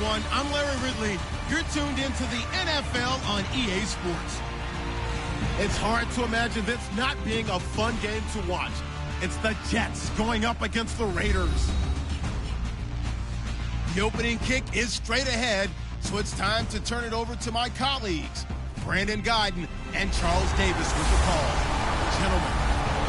everyone. I'm Larry Ridley. You're tuned into the NFL on EA Sports. It's hard to imagine this not being a fun game to watch. It's the Jets going up against the Raiders. The opening kick is straight ahead, so it's time to turn it over to my colleagues, Brandon Guyton and Charles Davis with the call. Gentlemen.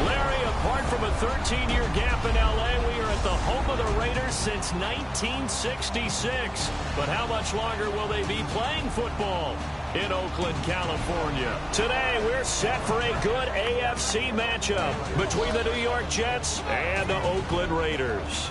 Larry, apart from a 13-year gap in L.A., we are at the home of the Raiders since 1966. But how much longer will they be playing football in Oakland, California? Today, we're set for a good AFC matchup between the New York Jets and the Oakland Raiders.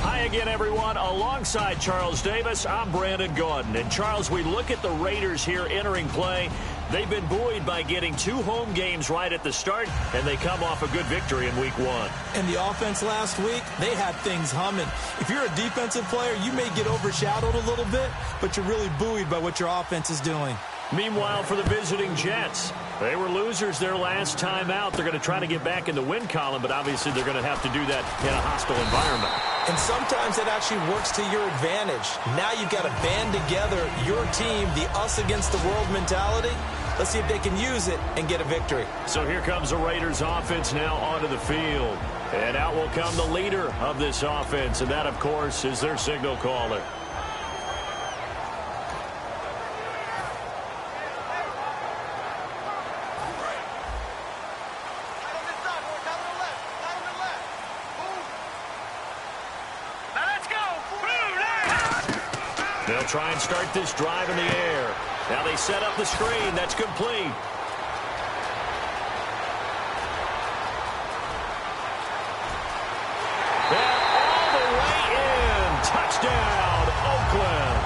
Hi again, everyone. Alongside Charles Davis, I'm Brandon Guyton. And Charles, we look at the Raiders here entering play. They've been buoyed by getting 2 home games right at the start, and they come off a good victory in Week 1. And the offense last week, they had things humming. If you're a defensive player, you may get overshadowed a little bit, but you're really buoyed by what your offense is doing. Meanwhile, for the visiting Jets, they were losers their last time out. They're going to try to get back in the win column, but obviously they're going to have to do that in a hostile environment. And sometimes that actually works to your advantage. Now you've got to band together your team, the us against the world mentality. Let's see if they can use it and get a victory. So here comes the Raiders offense now onto the field. And out will come the leader of this offense, and that, of course, is their signal caller. They'll try and start this drive in the air. Now they set up the screen. That's complete. And all the way in. Touchdown, Oakland.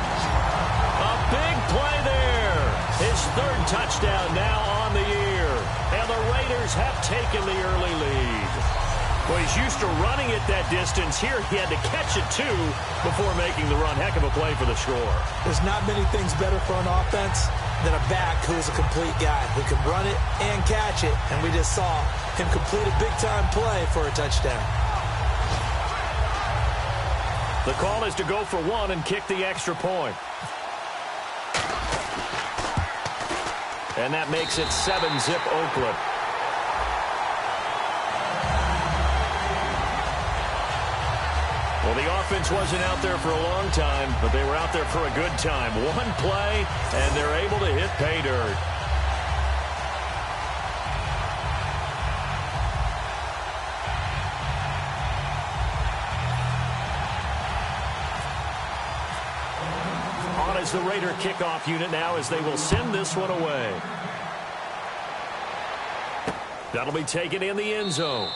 A big play there. His 3rd touchdown now on the year. And the Raiders have taken the early lead. Well, he's used to running it that distance. Here, he had to catch it, too, before making the run. Heck of a play for the score. There's not many things better for an offense than a back who is a complete guy who can run it and catch it. And we just saw him complete a big-time play for a touchdown. The call is to go for 1 and kick the extra point. And that makes it 7-zip Oakland. Well, the offense wasn't out there for a long time, but they were out there for a good time. 1 play, and they're able to hit pay dirt. On is the Raider kickoff unit now as they will send this one away. That'll be taken in the end zone.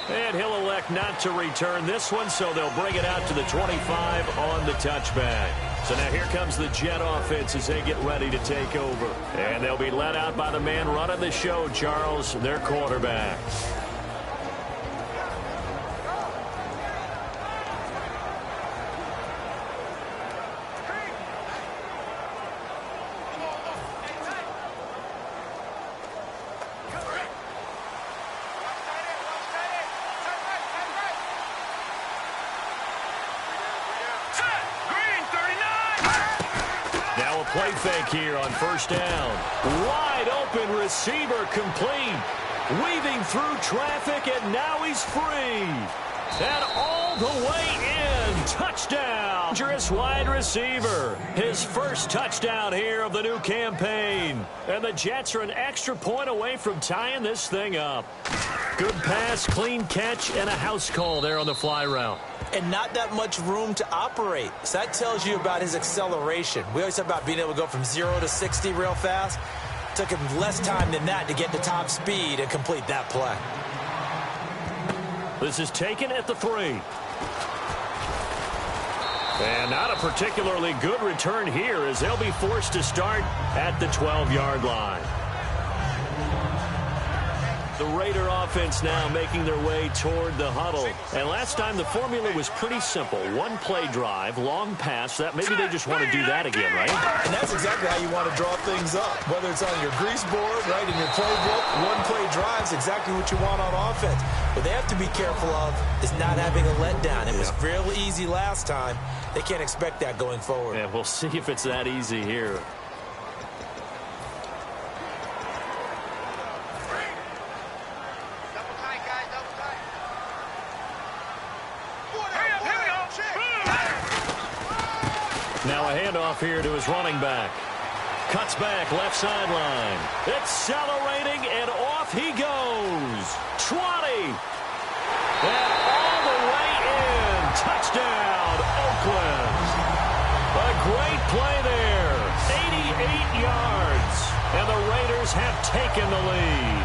And he'll elect not to return this one, so they'll bring it out to the 25 on the touchback. So now here comes the Jet offense as they get ready to take over. And they'll be led out by the man running the show, Charles, their quarterback. Play fake here on 1st down. Wide open receiver complete. Weaving through traffic, and now he's free. And all the way in. Touchdown. Dangerous wide receiver. His 1st touchdown here of the new campaign. And the Jets are an extra point away from tying this thing up. Good pass, clean catch, and a house call there on the fly route. And not that much room to operate. So that tells you about his acceleration. We always talk about being able to go from 0 to 60 real fast. Took him less time than that to get to top speed and complete that play. This is taken at the 3. And not a particularly good return here as they'll be forced to start at the 12-yard line. The Raider offense now making their way toward the huddle. And last time the formula was pretty simple. 1 play drive, long pass. That maybe they just want to do that again, right? And that's exactly how you want to draw things up. Whether it's on your grease board, right, in your playbook, 1 play drive is exactly what you want on offense. What they have to be careful of is not having a letdown. It was real easy last time. They can't expect that going forward. Yeah, we'll see if it's that easy here. Now a handoff here to his running back. Cuts back, left sideline. Accelerating, and off he goes. 20. And all the way in. Touchdown, Oakland. A great play there. 88 yards. And the Raiders have taken the lead.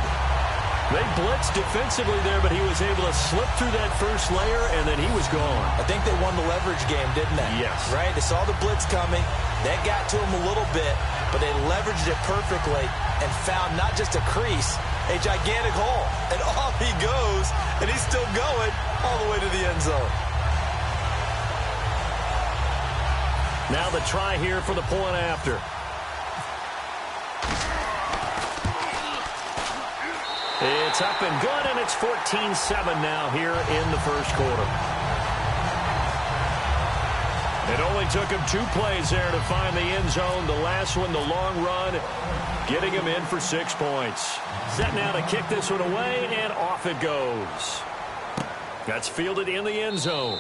They blitzed defensively there, but he was able to slip through that first layer, and then he was gone. I think they won the leverage game, didn't they? Yes. Right? They saw the blitz coming. That got to him a little bit, but they leveraged it perfectly and found not just a crease, a gigantic hole. And off he goes, and he's still going all the way to the end zone. Now the try here for the point after. It's up and good, and it's 14-7 now here in the first quarter. It only took him 2 plays there to find the end zone. The last one, the long run, getting him in for 6 points. Set now to kick this one away, and off it goes. That's fielded in the end zone.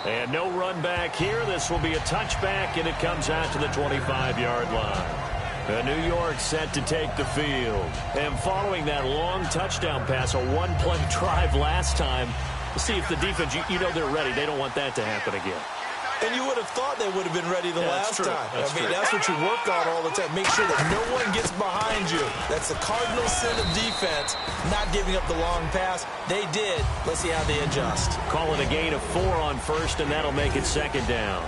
And no run back here. This will be a touchback, and it comes out to the 25-yard line. New York set to take the field. And following that long touchdown pass, a one-play drive last time, see if the defense, you know they're ready. They don't want that to happen again. And you would have thought they would have been ready the last time. That's that's what you work on all the time. Make sure that no one gets behind you. That's the cardinal sin of defense, not giving up the long pass. They did. Let's see how they adjust. Call it a gain of 4 on first, and that'll make it second down.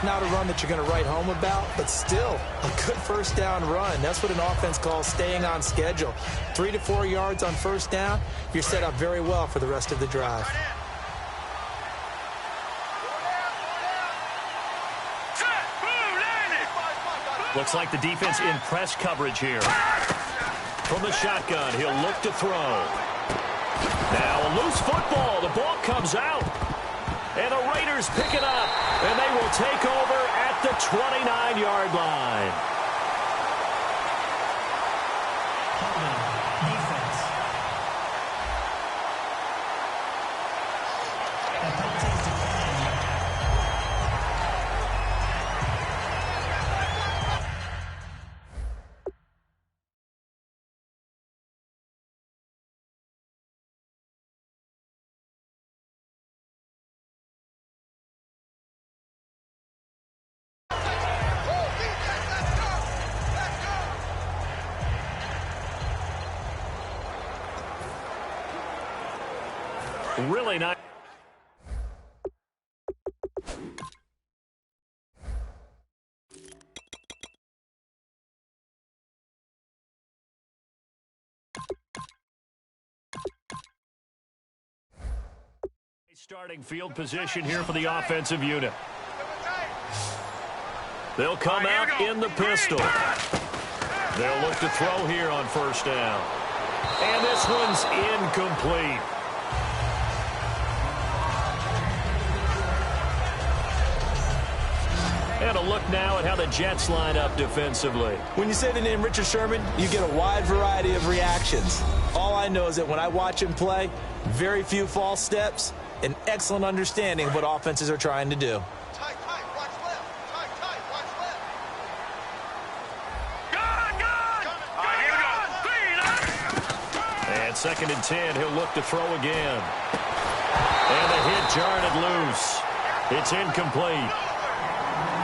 Not a run that you're going to write home about, but still a good first down run. That's what an offense calls staying on schedule. 3 to 4 yards on first down, you're set up very well for the rest of the drive. Looks like the defense in press coverage here. From the shotgun, he'll look to throw. Now a loose football. The ball comes out. And the Raiders pick it up, and they will take over at the 29-yard line. Really not. Starting field position here for the offensive unit. They'll come out in the pistol. They'll look to throw here on first down. And this one's incomplete. And a look now at how the Jets line up defensively. When you say the name Richard Sherman, you get a wide variety of reactions. All I know is that when I watch him play, very few false steps, an excellent understanding of what offenses are trying to do. Tight, watch left. Tight, watch left. And 2nd and 10, he'll look to throw again. And the hit jarred loose. It's incomplete.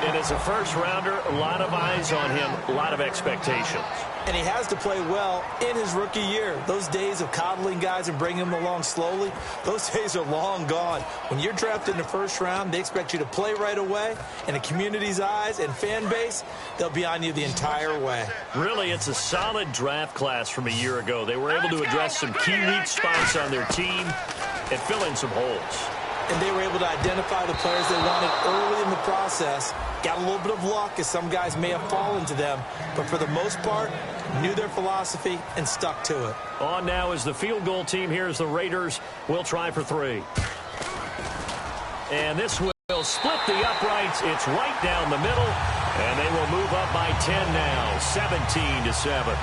And as a first-rounder, a lot of eyes on him, a lot of expectations. And he has to play well in his rookie year. Those days of coddling guys and bringing them along slowly, those days are long gone. When you're drafted in the first round, they expect you to play right away. And the community's eyes and fan base, they'll be on you the entire way. Really, it's a solid draft class from a year ago. They were able to address some key weak spots on their team and fill in some holes. And they were able to identify the players they wanted early in the process. Got a little bit of luck as some guys may have fallen to them. But for the most part, knew their philosophy, and stuck to it. On now is the field goal team. Here's the Raiders. We'll try for 3. And this will split the uprights. It's right down the middle. And they will move up by 10 now, 17-7.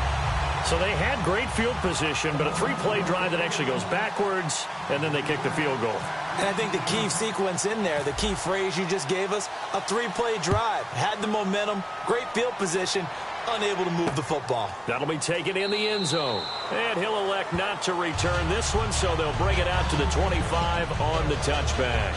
So they had great field position, but a 3-play drive that actually goes backwards, and then they kick the field goal. And I think the key sequence in there, the key phrase you just gave us, a 3-play drive. Had the momentum, great field position, unable to move the football. That'll be taken in the end zone. And he'll elect not to return this one, so they'll bring it out to the 25 on the touchback.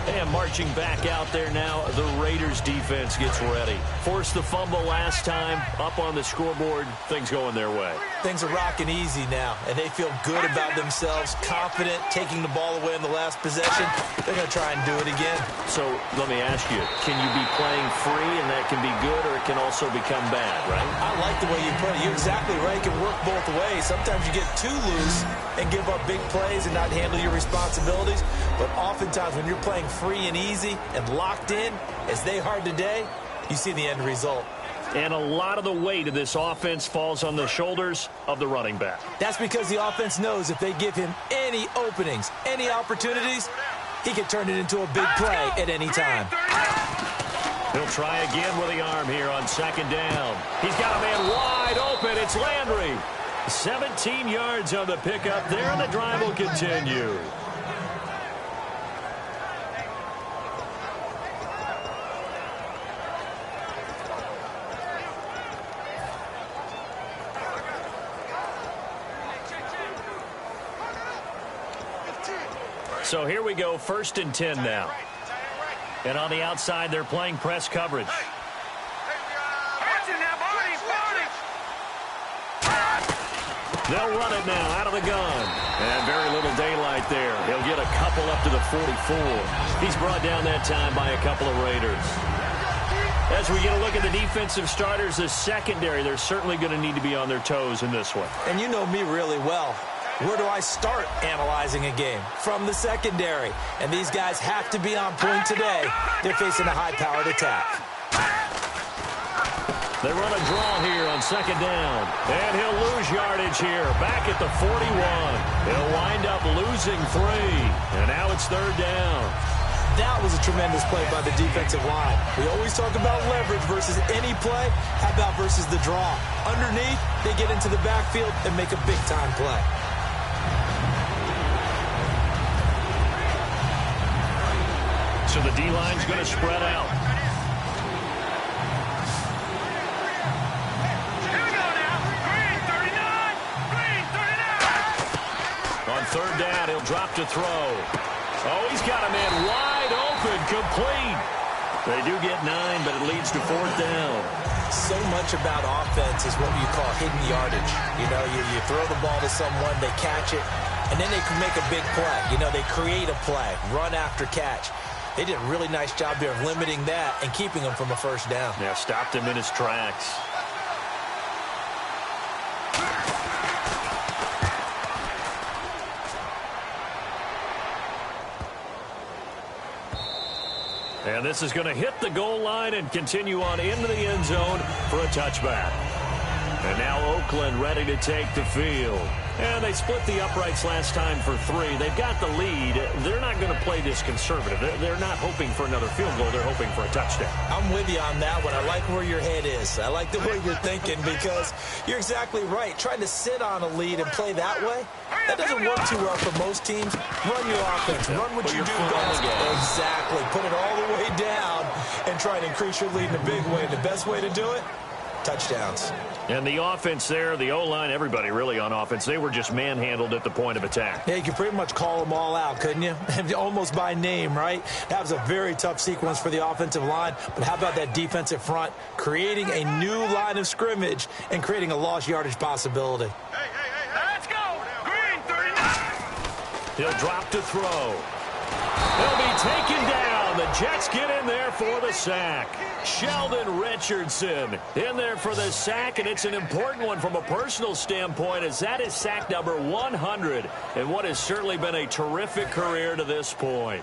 And marching back out there now, the Raiders defense gets ready. Forced the fumble last time, up on the scoreboard, things going their way. Things are rocking easy now, and they feel good about themselves, confident, taking the ball away in the last possession. They're going to try and do it again. So let me ask you, can you be playing free and that can be good, or it can also become bad, right? I like the way you put it. You're exactly right. It can work both ways. Sometimes you get too loose and give up big plays and not handle your responsibilities. But oftentimes when you're playing free and easy and locked in, as they are today, you see the end result. And a lot of the weight of this offense falls on the shoulders of the running back. That's because the offense knows if they give him any openings, any opportunities, he can turn it into a big play at any time. He'll try again with the arm here on 2nd down. He's got a man wide open. It's Landry. 17 yards on the pickup there, and the drive will continue. So here we go, 1st and 10 now. And on the outside, they're playing press coverage. They'll run it now out of the gun. And very little daylight there. He'll get a couple up to the 44. He's brought down that time by a couple of Raiders. As we get a look at the defensive starters, the secondary, they're certainly going to need to be on their toes in this one. And you know me really well. Where do I start analyzing a game? From the secondary. And these guys have to be on point today. They're facing a high-powered attack. They run a draw here on 2nd down. And he'll lose yardage here. Back at the 41. He'll wind up losing 3. And now it's 3rd down. That was a tremendous play by the defensive line. We always talk about leverage versus any play. How about versus the draw? Underneath, they get into the backfield and make a big-time play. So the D-line's going to spread out. On 3rd down, he'll drop to throw. Oh, he's got a man wide open, complete. They do get 9, but it leads to 4th down. So much about offense is what you call hidden yardage. You know, you throw the ball to someone, they catch it, and then they can make a big play. You know, they create a play, run after catch. They did a really nice job there of limiting that and keeping him from a 1st down. Yeah, stopped him in his tracks. And this is going to hit the goal line and continue on into the end zone for a touchback. And now Oakland ready to take the field. And they split the uprights last time for 3. They've got the lead. They're not going to play this conservative. They're not hoping for another field goal. They're hoping for a touchdown. I'm with you on that one. I like where your head is. I like the way you're thinking because you're exactly right. Trying to sit on a lead and play that way, that doesn't work too well for most teams. Run your offense. Run what you do best. Exactly. Put it all the way down and try to increase your lead in a big way. The best way to do it, touchdowns. And the offense there, the O-line, everybody really on offense, they were just manhandled at the point of attack. Yeah, you could pretty much call them all out, couldn't you? Almost by name, right? That was a very tough sequence for the offensive line. But how about that defensive front creating a new line of scrimmage and creating a lost yardage possibility? Hey, let's go! Green, 39! He'll drop to throw. He'll be taken down. The Jets get in there for the sack. Sheldon Richardson in there for the sack, and it's an important one from a personal standpoint as that is sack number 100 in what has certainly been a terrific career to this point.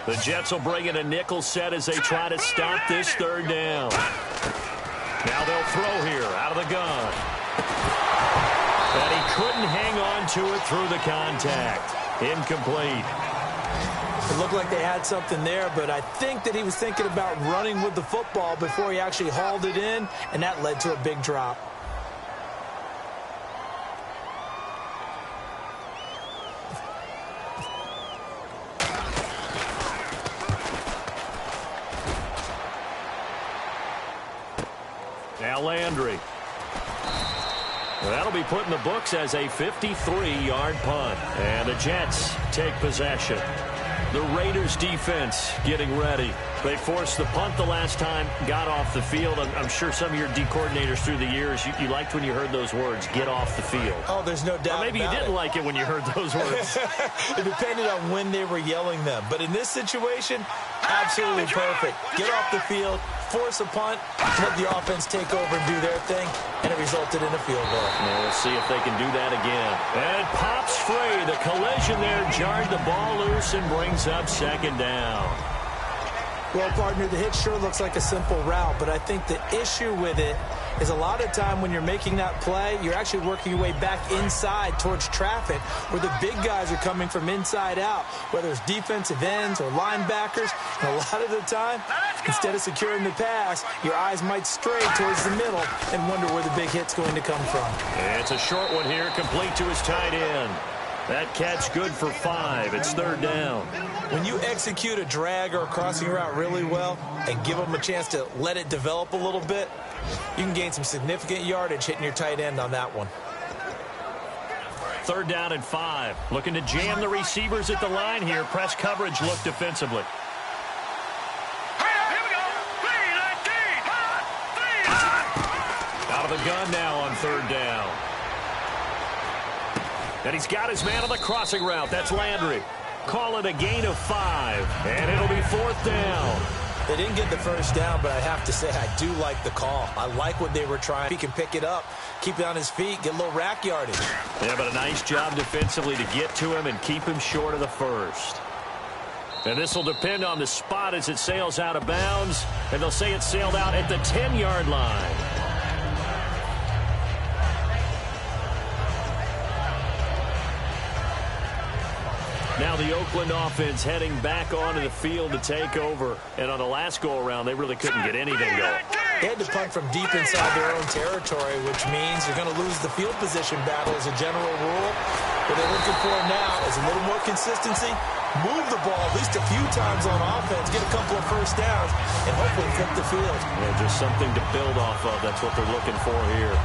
The Jets will bring in a nickel set as they try to stop this 3rd down. Now they'll throw here out of the gun. And he couldn't hang on to it through the contact. Incomplete. It looked like they had something there, but I think that he was thinking about running with the football before he actually hauled it in, and that led to a big drop. Now Landry. That'll be put in the books as a 53-yard punt. And the Jets take possession. The Raiders defense getting ready. They forced the punt the last time, got off the field. I'm sure some of your D coordinators through the years, you liked when you heard those words, get off the field. Oh, there's no doubt. Or maybe you didn't like it when you heard those words. It depended on when they were yelling them. But in this situation, absolutely perfect. Get off the field, force a punt, let the offense take over and do their thing, and it resulted in a field goal. Now we'll see if they can do that again. And pops free. The collision there jarred the ball loose and brings up second down. Well, partner, the hit sure looks like a simple route, but I think the issue with it is a lot of time when you're making that play, you're actually working your way back inside towards traffic where the big guys are coming from inside out, whether it's defensive ends or linebackers. And a lot of the time, instead of securing the pass, your eyes might stray towards the middle and wonder where the big hit's going to come from. It's a short one here, complete to his tight end. That catch good for 5. It's third down. When you execute a drag or a crossing route really well and give them a chance to let it develop a little bit, you can gain some significant yardage hitting your tight end on that one. Third down and 5. Looking to jam the receivers at the line here. Press coverage look defensively. Here we go. 3-19. Out of the gun now on third down. And he's got his man on the crossing route. That's Landry. Call it a gain of 5. And it'll be fourth down. They didn't get the first down, but I have to say I do like the call. I like what they were trying. He can pick it up, keep it on his feet, get a little rack yardage. Yeah, but a nice job defensively to get to him and keep him short of the first. And this will depend on the spot as it sails out of bounds. And they'll say it sailed out at the 10-yard line. Now the Oakland offense heading back onto the field to take over. And on the last go-around, they really couldn't get anything going. They had to punt from deep inside their own territory, which means you're going to lose the field position battle as a general rule. What they're looking for now is a little more consistency, move the ball at least a few times on offense, get a couple of first downs, and hopefully flip the field. Yeah, just something to build off of. That's what they're looking for here.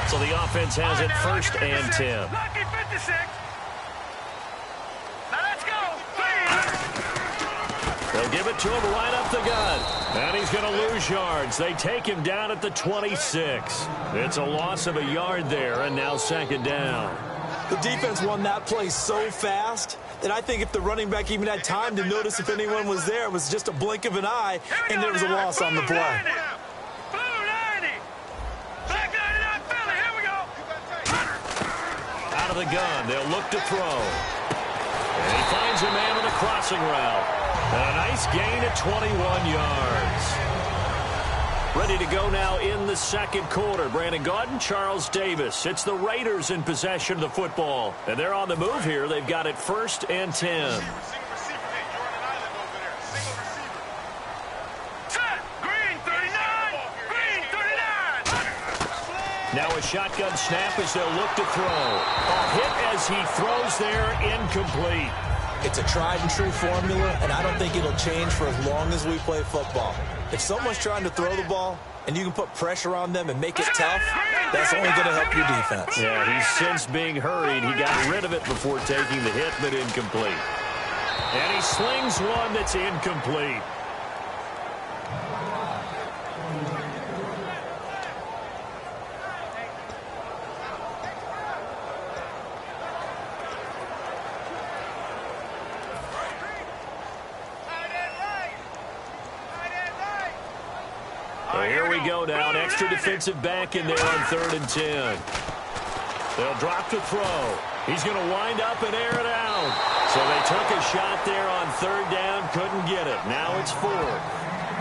So the offense has it first and 10. Lucky 56. Now let's go. They'll give it to him right up the gut. And he's going to lose yards. They take him down at the 26. It's a loss of a yard there, and now second down. The defense won that play so fast that I think if the running back even had time to notice if anyone was there, it was just a blink of an eye, and there was a loss on the play. Out of the gun, they'll look to throw. And he finds a man on the crossing route. And a nice gain at 21 yards. Ready to go now in the second quarter. Brandon Gaudin, Charles Davis. It's the Raiders in possession of the football. And they're on the move here. They've got it first and 10. Now a shotgun snap as they'll look to throw. A hit as he throws there, incomplete. It's a tried and true formula, and I don't think it'll change for as long as we play football. If someone's trying to throw the ball and you can put pressure on them and make it tough, that's only going to help your defense. Yeah, he's since being hurried. He got rid of it before taking the hit, but incomplete. And he slings one that's incomplete. Well, here we go now. An extra defensive back in there on 3rd and 10. They'll drop to throw. He's going to wind up and air it out. So they took a shot there on third down, couldn't get it. Now it's fourth.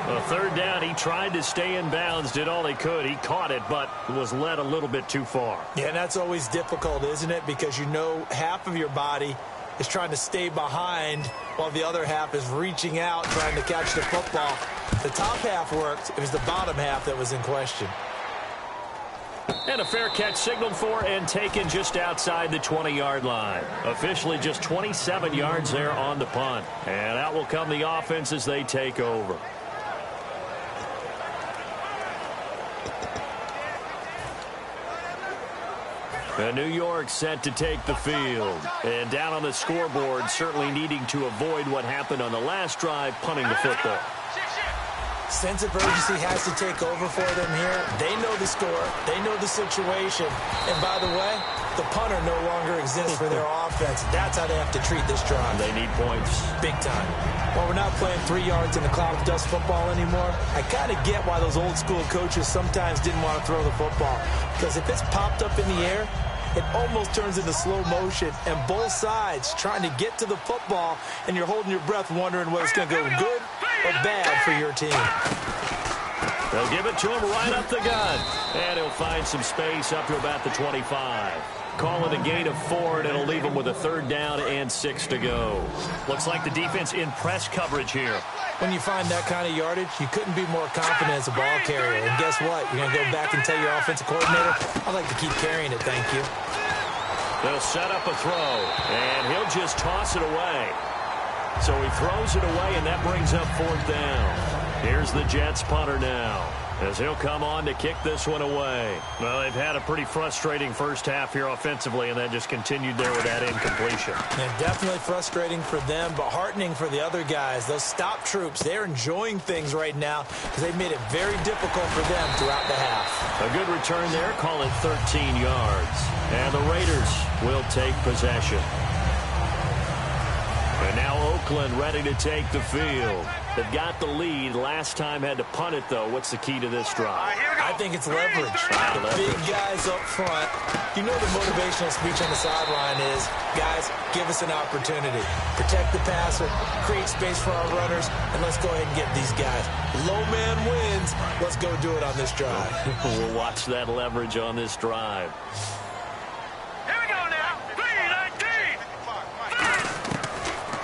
A third down, he tried to stay in bounds, did all he could. He caught it, but was led a little bit too far. Yeah, and that's always difficult, isn't it? Because you know half of your body is trying to stay behind while the other half is reaching out, trying to catch the football. The top half worked. It was the bottom half that was in question. And a fair catch signaled for and taken just outside the 20-yard line. Officially just 27 yards there on the punt. And out will come the offense as they take over. And New York set to take the field. And down on the scoreboard, certainly needing to avoid what happened on the last drive, punting the football. Sense of urgency has to take over for them here. They know the score. They know the situation. And by the way, the punter no longer exists for their offense. That's how they have to treat this drive. They need points. Big time. Well, we're not playing 3 yards in a cloud of dust football anymore. I kind of get why those old school coaches sometimes didn't want to throw the football. Because if it's popped up in the air, it almost turns into slow motion, and both sides trying to get to the football, and you're holding your breath wondering whether it's going to go good or bad for your team. They'll give it to him right up the gut, and he'll find some space up to about the 25. Call it a gain of 4, and it'll leave him with a third down and 6 to go. Looks like the defense in press coverage here. When you find that kind of yardage, you couldn't be more confident as a ball carrier. And guess what? You're going to go back and tell your offensive coordinator, I'd like to keep carrying it, thank you. They'll set up a throw, and he'll just toss it away. So he throws it away, and that brings up fourth down. Here's the Jets punter now, as he'll come on to kick this one away. Well, they've had a pretty frustrating first half here offensively, and that just continued there with that incompletion. And definitely frustrating for them, but heartening for the other guys. Those stop troops, they're enjoying things right now because they've made it very difficult for them throughout the half. A good return there, call it 13 yards. And the Raiders will take possession. And now Oakland ready to take the field. They've got the lead. Last time had to punt it, though. What's the key to this drive? I think it's leverage. The big guys up front. You know the motivational speech on the sideline is, guys, give us an opportunity. Protect the passer, create space for our runners, and let's go ahead and get these guys. Low man wins. Let's go do it on this drive. We'll watch that leverage on this drive.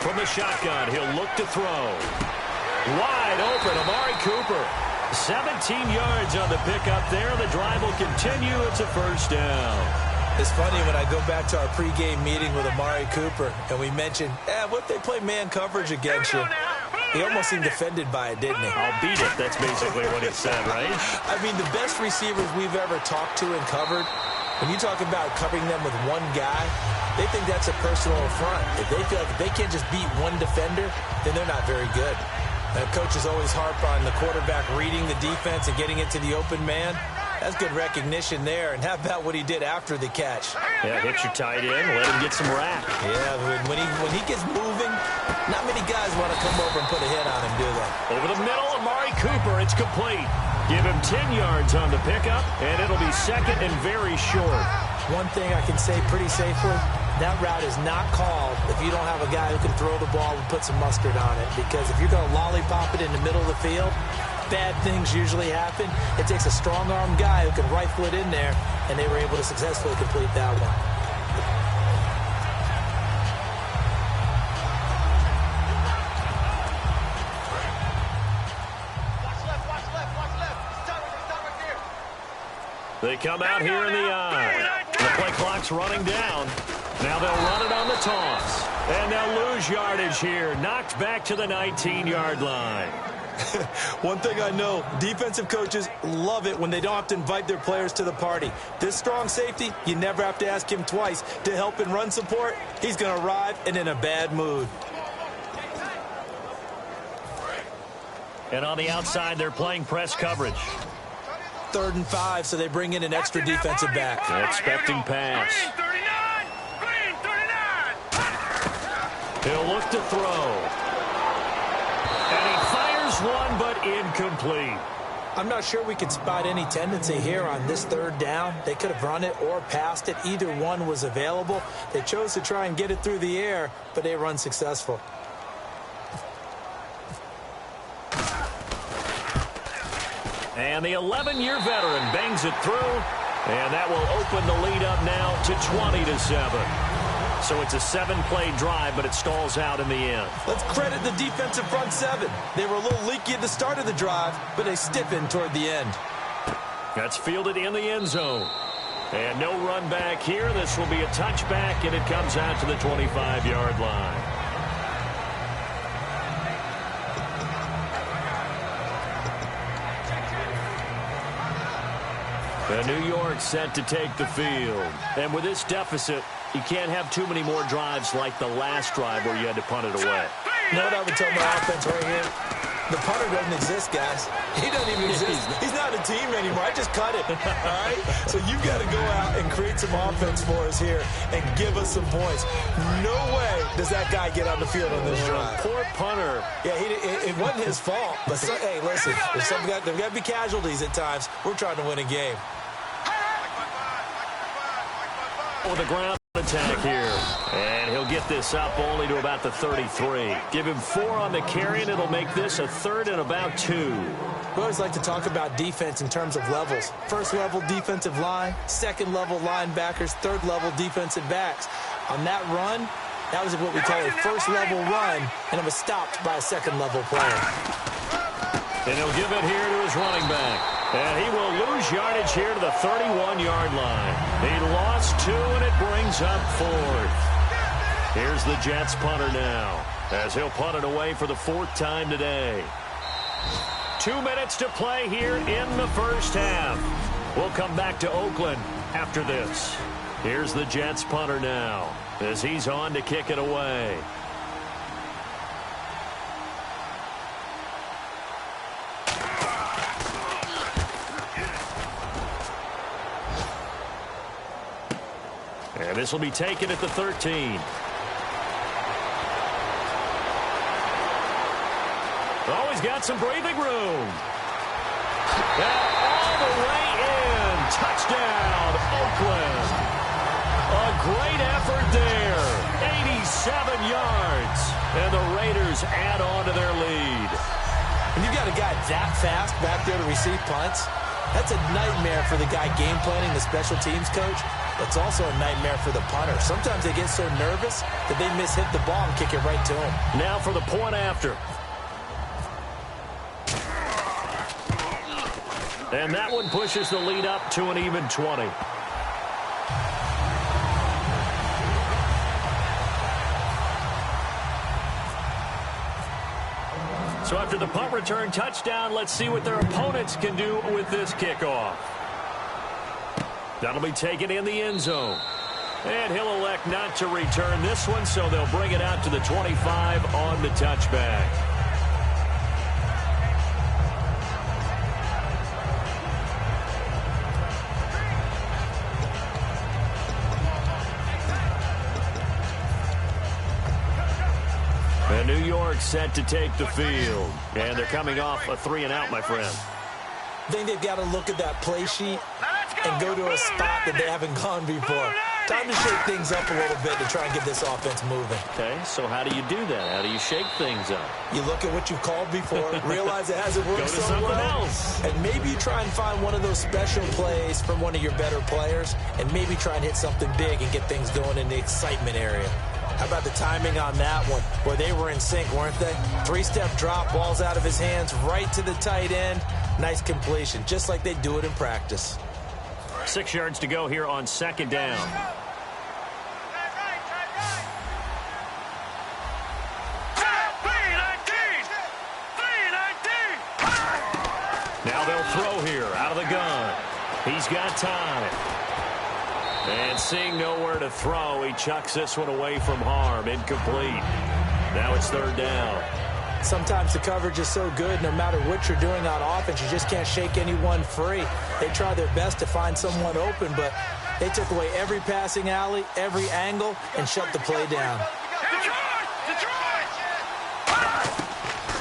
From the shotgun, he'll look to throw. Wide open, Amari Cooper. 17 yards on the pickup there. The drive will continue. It's a first down. It's funny when I go back to our pregame meeting with Amari Cooper, and we mentioned, what if they play man coverage against you? He almost seemed offended by it, didn't he? I'll beat it. That's basically what he said, right? I mean, the best receivers we've ever talked to and covered, when you talk about covering them with one guy, they think that's a personal affront. If they feel like if they can't just beat one defender, then they're not very good. And coaches always harp on the quarterback reading the defense and getting it to the open man. That's good recognition there. And how about what he did after the catch? Yeah, hit your tight end, let him get some rack. Yeah, when he gets moving, not many guys want to come over and put a hit on him, do they? Over the middle, Amari Cooper, it's complete. Give him 10 yards on the pickup, and it'll be second and very short. One thing I can say pretty safely, that route is not called if you don't have a guy who can throw the ball and put some mustard on it. Because if you're going to lollipop it in the middle of the field, bad things usually happen. It takes a strong-armed guy who can rifle it in there, and they were able to successfully complete that one. They come out here in the eye. The play clock's running down. Now they'll run it on the toss. And they'll lose yardage here. Knocked back to the 19-yard line. One thing I know, defensive coaches love it when they don't have to invite their players to the party. This strong safety, you never have to ask him twice to help in run support. He's going to arrive and in a bad mood. And on the outside, they're playing press coverage. 3rd and 5, so they bring in an extra defensive back. Expecting pass. He'll look to throw. And he fires one, but incomplete. I'm not sure we could spot any tendency here on this third down. They could have run it or passed it. Either one was available. They chose to try and get it through the air, but they were unsuccessful. And the 11-year veteran bangs it through, and that will open the lead up now to 20-7. So it's a 7-play drive, but it stalls out in the end. Let's credit the defensive front seven. They were a little leaky at the start of the drive, but they stiffened toward the end. That's fielded in the end zone. And no run back here. This will be a touchback, and it comes out to the 25-yard line. And New York set to take the field. And with this deficit, you can't have too many more drives like the last drive where you had to punt it away. You know what I would tell my offense right here? The punter doesn't exist, guys. He doesn't even exist. He's not a team anymore. I just cut it, all right? So you've got to go out and create some offense for us here and give us some points. No way does that guy get on the field on this drive. Poor punter. Yeah, it wasn't his fault. But, hey, listen, there's got to be casualties at times. We're trying to win a game. With a ground attack here. And he'll get this up only to about the 33. Give him 4 on the carry, and it'll make this a 3rd and about 2. We always like to talk about defense in terms of levels. First level defensive line, second level linebackers, third level defensive backs. On that run, that was what we call a first level run, and it was stopped by a second level player. And he'll give it here to his running back. And he will lose yardage here to the 31-yard line. He lost 2, and it brings up 4th. Here's the Jets punter now, as he'll punt it away for the 4th time today. 2 minutes to play here in the first half. We'll come back to Oakland after this. Here's the Jets punter now, as he's on to kick it away. And this will be taken at the 13. Oh, he's got some breathing room. And all the way in. Touchdown, Oakland. A great effort there. 87 yards. And the Raiders add on to their lead. When you've got a guy that fast back there to receive punts, that's a nightmare for the guy game planning, the special teams coach. It's also a nightmare for the punter. Sometimes they get so nervous that they mishit the ball and kick it right to him. Now for the point after. And that one pushes the lead up to an even 20. So after the punt return touchdown, let's see what their opponents can do with this kickoff. That'll be taken in the end zone. And he'll elect not to return this one, so they'll bring it out to the 25 on the touchback. And New York set to take the field. And they're coming off a 3-and-out, my friend. I think they've got to look at that play sheet and go to a spot that they haven't gone before. Time to shake things up a little bit to try and get this offense moving. Okay, so how do you do that? How do you shake things up? You look at what you've called before, realize it hasn't worked so well, and maybe you try and find one of those special plays from one of your better players, and maybe try and hit something big and get things going in the excitement area. How about the timing on that one, where they were in sync, weren't they? 3-step drop, balls out of his hands, right to the tight end. Nice completion, just like they do it in practice. 6 yards to go here on 2nd down. Now they'll throw here out of the gun. He's got time. And seeing nowhere to throw, he chucks this one away from harm. Incomplete. Now it's 3rd down. Sometimes the coverage is so good, no matter what you're doing on offense, you just can't shake anyone free. They try their best to find someone open, but they took away every passing alley, every angle, and shut the play down.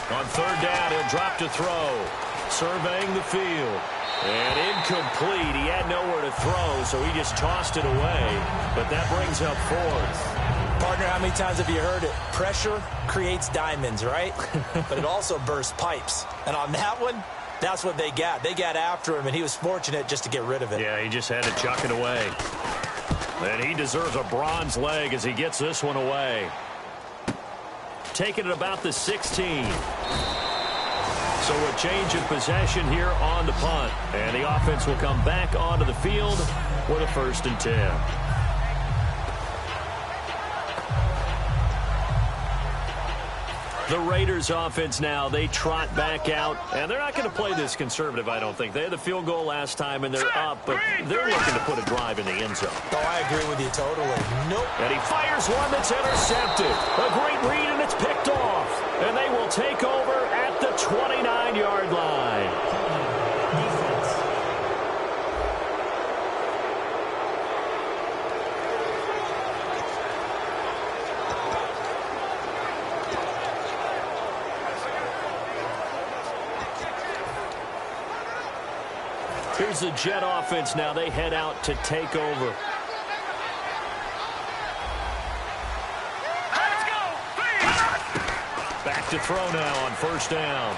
On 3rd down, he'll drop to throw. Surveying the field. And incomplete. He had nowhere to throw, so he just tossed it away. But that brings up fourth. Partner, how many times have you heard it? Pressure creates diamonds, right? But it also bursts pipes. And on that one, that's what they got. They got after him, and he was fortunate just to get rid of it. Yeah, he just had to chuck it away. And he deserves a bronze leg as he gets this one away. Taking it about the 16. So a change of possession here on the punt. And the offense will come back onto the field with a 1st and 10. The Raiders offense now, they trot back out, and they're not going to play this conservative, I don't think. They had the field goal last time, and they're up, but they're looking to put a drive in the end zone. Oh, I agree with you totally. Nope. And he fires one that's intercepted. A great read, and it's picked off. And they will take over at the 29-yard line. Here's the Jet offense now. They head out to take over. Back to throw now on 1st down.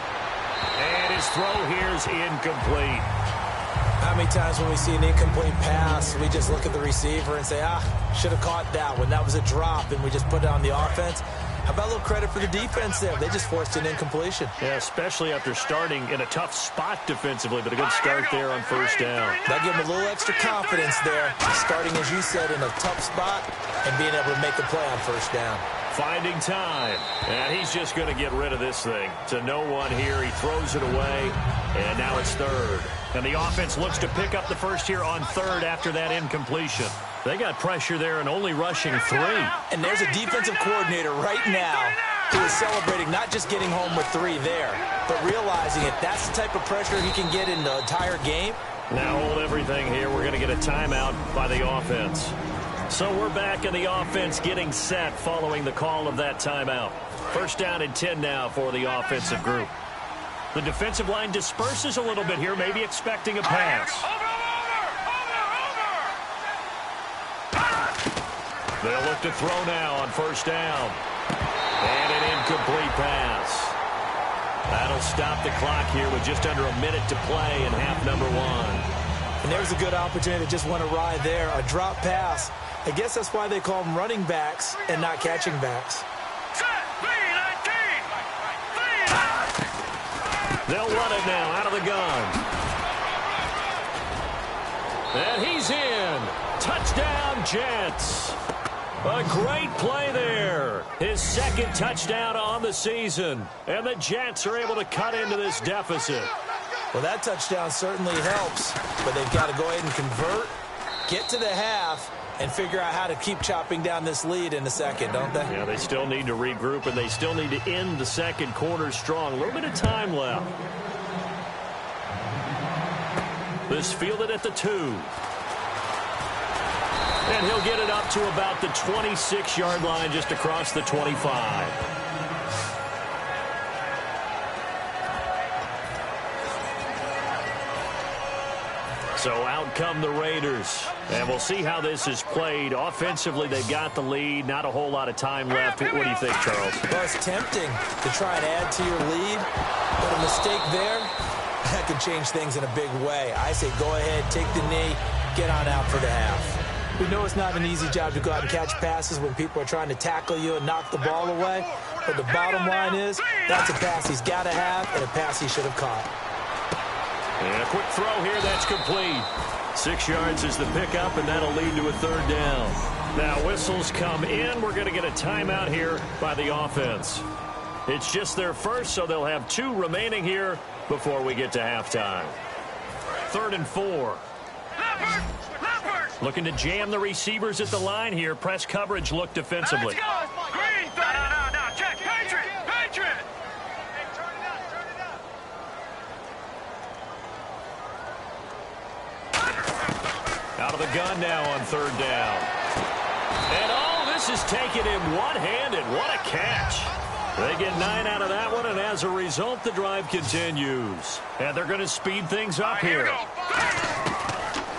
And his throw here is incomplete. How many times when we see an incomplete pass, we just look at the receiver and say, should have caught that one. That was a drop, and we just put it on the offense. How about a little credit for the defense there? They just forced an incompletion. Yeah, especially after starting in a tough spot defensively, but a good start there on 1st down. That gave them a little extra confidence there, starting, as you said, in a tough spot and being able to make a play on 1st down. Finding time, and he's just going to get rid of this thing. To no one here, he throws it away, and now it's 3rd. And the offense looks to pick up the first here on 3rd after that incompletion. They got pressure there and only rushing 3. And there's a defensive coordinator right now who is celebrating not just getting home with 3 there, but realizing if that's the type of pressure he can get in the entire game. Now hold everything here. We're going to get a timeout by the offense. So we're back in the offense getting set following the call of that timeout. 1st down and 10 now for the offensive group. The defensive line disperses a little bit here, maybe expecting a pass. They'll look to throw now on 1st down. And an incomplete pass. That'll stop the clock here with just under a minute to play in half number 1. And there's a good opportunity to just want to ride there. A drop pass. I guess that's why they call them running backs and not catching backs. They'll run it now out of the gun. And he's in. Touchdown, Jets. A great play there. His 2nd touchdown on the season. And the Jets are able to cut into this deficit. Well, that touchdown certainly helps, but they've got to go ahead and convert, get to the half, and figure out how to keep chopping down this lead in the 2nd, don't they? Yeah, they still need to regroup, and they still need to end the 2nd quarter strong. A little bit of time left. This fielded at the 2. And he'll get it up to about the 26-yard line, just across the 25. So out come the Raiders. And we'll see how this is played. Offensively, they've got the lead. Not a whole lot of time left. What do you think, Charles? Well, it's tempting to try and add to your lead. But a mistake there, that could change things in a big way. I say go ahead, take the knee, get on out for the half. We know it's not an easy job to go out and catch passes when people are trying to tackle you and knock the ball away. But the bottom line is, that's a pass he's got to have and a pass he should have caught. And a quick throw here, that's complete. 6 yards is the pickup, and that'll lead to a 3rd down. Now whistles come in. We're going to get a timeout here by the offense. It's just their first, so they'll have 2 remaining here before we get to halftime. 3rd and 4. Looking to jam the receivers at the line here. Press coverage look defensively. Let's go! Green! No, check! Patriot! Patriot! Out of the gun now on 3rd down. And this is taken him one-handed. What a catch. They get 9 out of that one, and as a result, the drive continues. And they're going to speed things up here.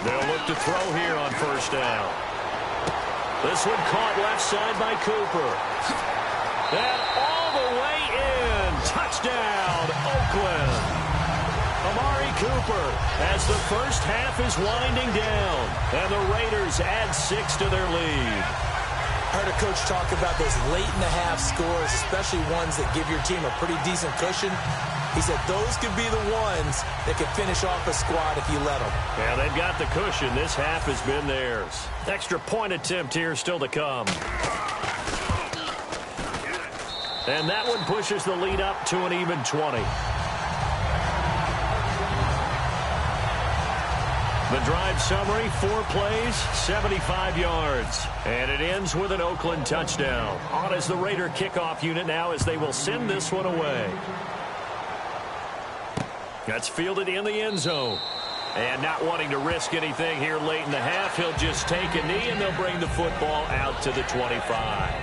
They'll look to throw here on first down. This one caught left side by Cooper. And all the way in. Touchdown, Oakland. Amari Cooper as the first half is winding down. And the Raiders add 6 to their lead. I heard a coach talk about those late-in-the-half scores, especially ones that give your team a pretty decent cushion. He said those could be the ones that could finish off a squad if you let them. Yeah, they've got the cushion. This half has been theirs. Extra point attempt here still to come. And that one pushes the lead up to an even 20. The drive summary, 4 plays, 75 yards. And it ends with an Oakland touchdown. On as the Raider kickoff unit now as they will send this one away. That's fielded in the end zone. And not wanting to risk anything here late in the half, he'll just take a knee and they'll bring the football out to the 25.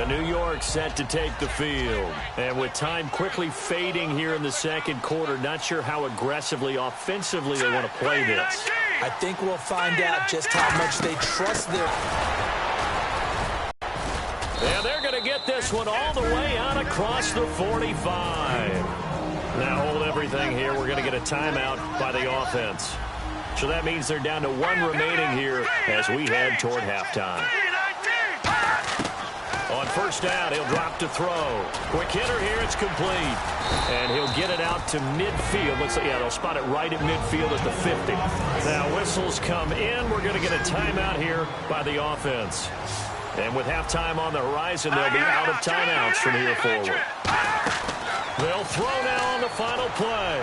New York set to take the field. And with time quickly fading here in the second quarter, not sure how aggressively, offensively they want to play this. I think we'll find out just how much they trust their... Yeah, they're going to get this one all the way out across the 45. Now hold everything here. We're going to get a timeout by the offense. So that means they're down to 1 remaining here as we head toward halftime. On first down, he'll drop to throw. Quick hitter here, it's complete. And he'll get it out to midfield. Looks like, yeah, they'll spot it right at midfield at the 50. Now whistles come in. We're going to get a timeout here by the offense. And with halftime on the horizon, they'll be out of timeouts from here forward. They'll throw now on the final play.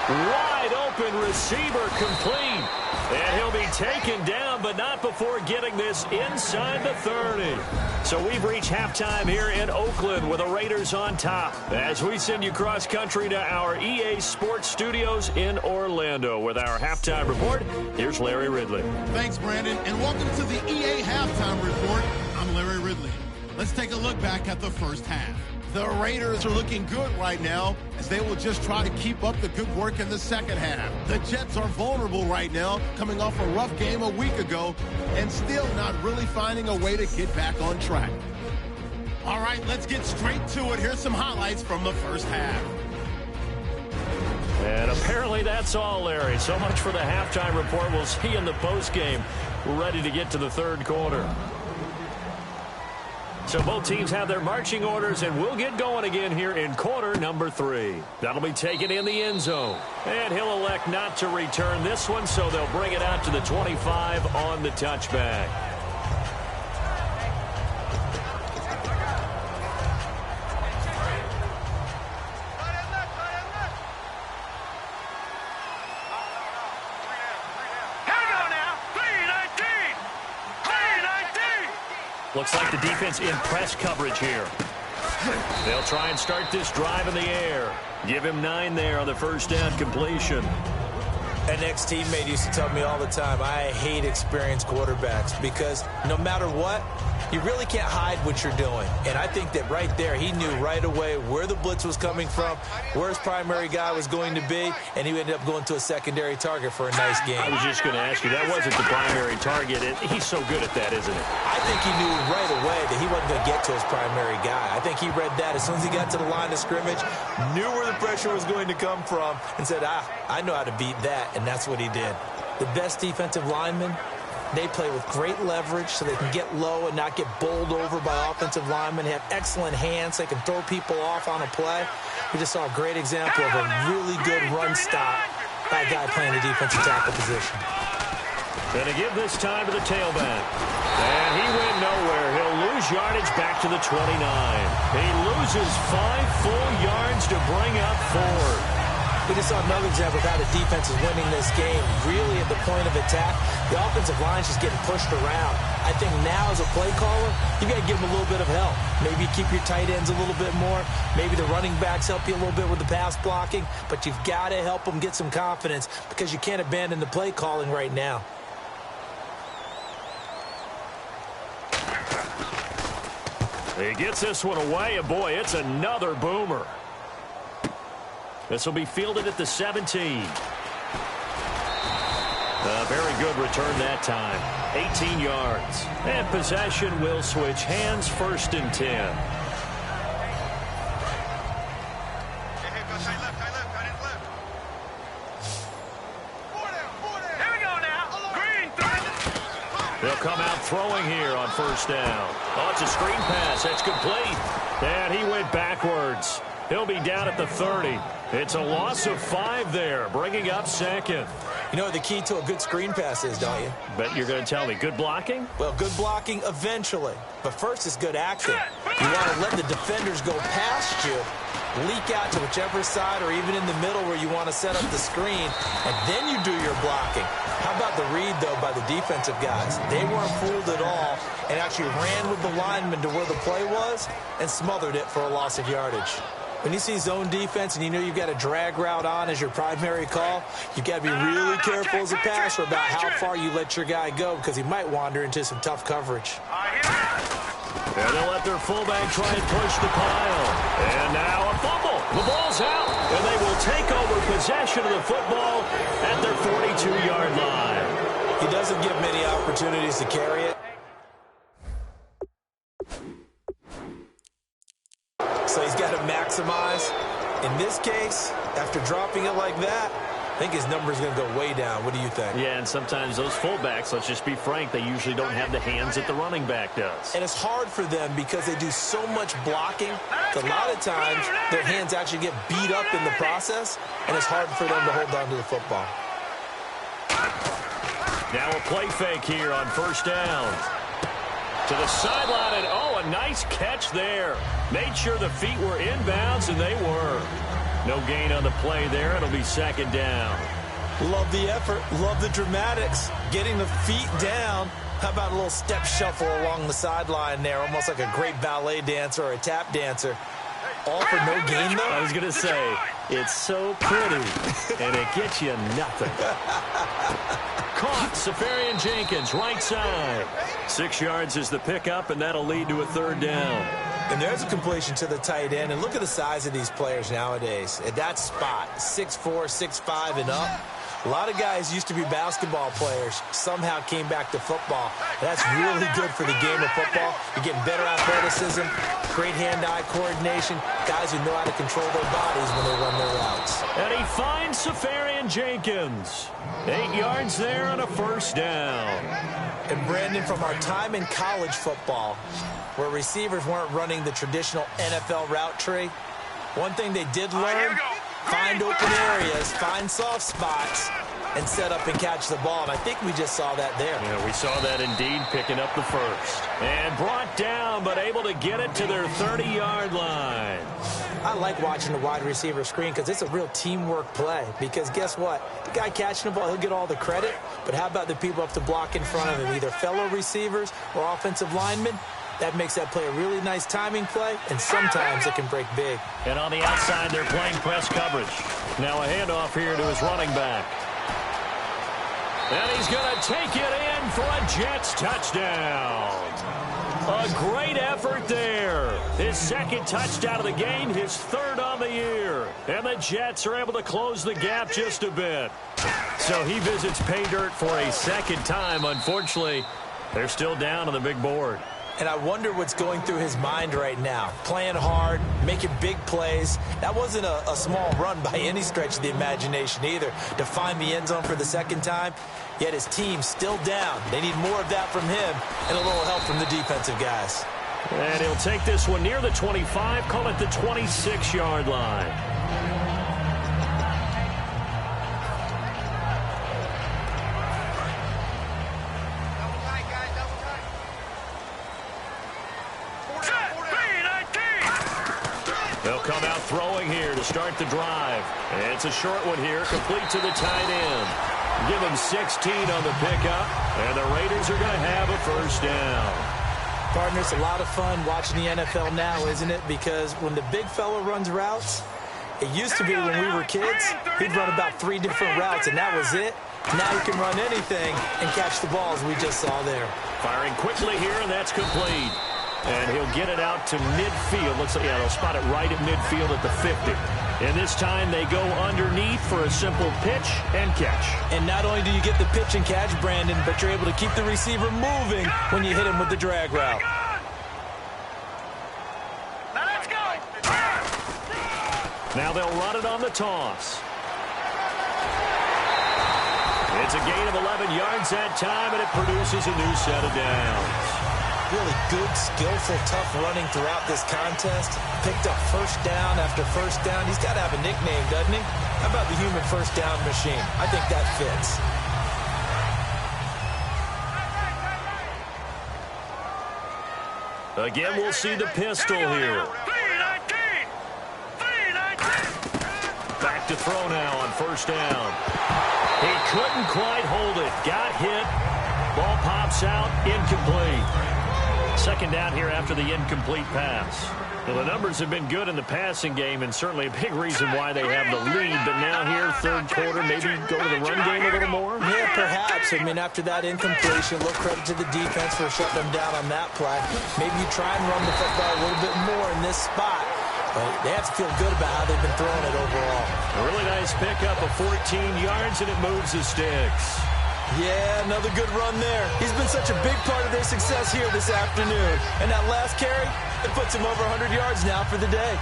Wide open receiver complete. And he'll be taken down, but not before getting this inside the 30. So we've reached halftime here in Oakland with the Raiders on top. As we send you cross country to our EA Sports Studios in Orlando with our halftime report, here's Larry Ridley. Thanks, Brandon, and welcome to the EA Halftime Report. I'm Larry Ridley. Let's take a look back at the first half. The Raiders are looking good right now as they will just try to keep up the good work in the second half. The Jets are vulnerable right now, coming off a rough game a week ago and still not really finding a way to get back on track. All right, let's get straight to it. Here's some highlights from the first half. And apparently that's all, Larry. So much for the halftime report. We'll see in the postgame. We're ready to get to the third quarter. So both teams have their marching orders, and we'll get going again here in quarter number 3. That'll be taken in the end zone. And he'll elect not to return this one, so they'll bring it out to the 25 on the touchback. Looks like the defense in press coverage here. They'll try and start this drive in the air. Give him 9 there on the first down completion. An ex-teammate used to tell me all the time, I hate experienced quarterbacks because no matter what, you really can't hide what you're doing. And I think that right there, he knew right away where the blitz was coming from, where his primary guy was going to be, and he ended up going to a secondary target for a nice game. I was just going to ask you, that wasn't the primary target. He's so good at that, isn't it? I think he knew right away that he wasn't going to get to his primary guy. I think he read that as soon as he got to the line of scrimmage, knew where the pressure was going to come from, and said, I know how to beat that, and that's what he did. The best defensive linemen, they play with great leverage so they can get low and not get bowled over by offensive linemen. They have excellent hands. They can throw people off on a play. We just saw a great example of a really good run stop by a guy playing the defensive tackle position. Going to give this time to the tailback. And he went nowhere. He'll lose yardage back to the 29. He loses 5 full yards to bring up 4. We just saw another example of how the defense is winning this game. Really at the point of attack, the offensive line's just getting pushed around. I think now as a play caller, you got to give them a little bit of help. Maybe you keep your tight ends a little bit more. Maybe the running backs help you a little bit with the pass blocking. But you've got to help them get some confidence because you can't abandon the play calling right now. He gets this one away, and boy, it's another boomer. This will be fielded at the 17. A very good return that time. 18 yards. And possession will switch hands, 1st and 10. They'll come out throwing here on 1st down. Oh, it's a screen pass. That's complete. And he went backwards. He'll be down at the 30. It's a loss of 5 there, bringing up 2nd. You know what the key to a good screen pass is, don't you? Bet you're going to tell me. Good blocking? Well, good blocking eventually. But first is good acting. You want to let the defenders go past you, leak out to whichever side or even in the middle where you want to set up the screen, and then you do your blocking. How about the read, though, by the defensive guys? They weren't fooled at all and actually ran with the lineman to where the play was and smothered it for a loss of yardage. When you see zone defense and you know you've got a drag route on as your primary call, you've got to be really careful as a passer about how far you let your guy go because he might wander into some tough coverage. And they'll let their fullback try and push the pile. And now a fumble. The ball's out. And they will take over possession of the football at their 42-yard line. He doesn't give many opportunities to carry it. So he's got to maximize. In this case, after dropping it like that, I think his number's going to go way down. What do you think? Yeah, and sometimes those fullbacks, let's just be frank, they usually don't have the hands that the running back does. And it's hard for them because they do so much blocking. A lot of times, their hands actually get beat up in the process, and it's hard for them to hold on to the football. Now a play fake here on 1st down. To the sideline, and oh, a nice catch there. Made sure the feet were inbounds, and they were. No gain on the play there. It'll be 2nd down. Love the effort. Love the dramatics. Getting the feet down. How about a little step shuffle along the sideline there, almost like a great ballet dancer or a tap dancer. All for no gain, though? I was going to say, it's so pretty, and it gets you nothing. Caught, Safarian Jenkins, right side. 6 yards is the pickup, and that'll lead to a 3rd down. And there's a completion to the tight end. And look at the size of these players nowadays. At that spot, 6'4", 6'5", and up. A lot of guys used to be basketball players, somehow came back to football. That's really good for the game of football. You're getting better athleticism, great hand-eye coordination, guys who know how to control their bodies when they run their routes. And he finds Safarian Jenkins. 8 yards there on a 1st down. And Brandon, from our time in college football, where receivers weren't running the traditional NFL route tree, one thing they did learn, find open areas, find soft spots, and set up and catch the ball. And I think we just saw that there. Yeah, we saw that indeed, picking up the 1st. And brought down, but able to get it to their 30-yard line. I like watching the wide receiver screen because it's a real teamwork play. Because guess what? The guy catching the ball, he'll get all the credit. But how about the people up to block in front of him, either fellow receivers or offensive linemen? That makes that play a really nice timing play, and sometimes it can break big. And on the outside, they're playing press coverage. Now a handoff here to his running back. And he's going to take it in for a Jets touchdown. A great effort there. His 2nd touchdown of the game, his 3rd on the year. And the Jets are able to close the gap just a bit. So he visits pay dirt for a 2nd time. Unfortunately, they're still down on the big board. And I wonder what's going through his mind right now. Playing hard, making big plays. That wasn't a small run by any stretch of the imagination either, to find the end zone for the 2nd time. Yet his team's still down. They need more of that from him and a little help from the defensive guys. And he'll take this one near the 25, call it the 26-yard line. come out throwing here to start the drive. It's a short one here, complete to the tight end. Give him 16 on the pickup, and the Raiders are going to have a first down. Partner, it's a lot of fun watching the NFL now, isn't it? Because when the big fella runs routes, it used to be when we were kids, he'd run about 3 different routes, and that was it. Now he can run anything and catch the ball, as we just saw there. Firing quickly here, and that's complete. And he'll get it out to midfield. Looks like, yeah, they'll spot it right at midfield at the 50. And this time they go underneath for a simple pitch and catch. And not only do you get the pitch and catch, Brandon, but you're able to keep the receiver moving when you hit him with the drag route. Now let's go. Now they'll run it on the toss. It's a gain of 11 yards that time, and it produces a new set of downs. Really good, skillful, tough running throughout this contest. Picked up first down after first down. He's got to have a nickname, doesn't he? How about the human first down machine? I think that fits. Again, we'll see the pistol here. Back to throw now on first down. He couldn't quite hold it. Got hit. Ball pops out. Incomplete. Second down here after the incomplete pass. Well, the numbers have been good in the passing game, and certainly a big reason why they have the lead. But now here, third quarter, maybe go to the run game a little more? Yeah, perhaps. I mean, after that incompletion, a little credit to the defense for shutting them down on that play. Maybe you try and run the football a little bit more in this spot. But they have to feel good about how they've been throwing it overall. A really nice pickup of 14 yards, and it moves the sticks. Yeah, another good run there. He's been such a big part of their success here this afternoon. And that last carry, it puts him over 100 yards now for the day.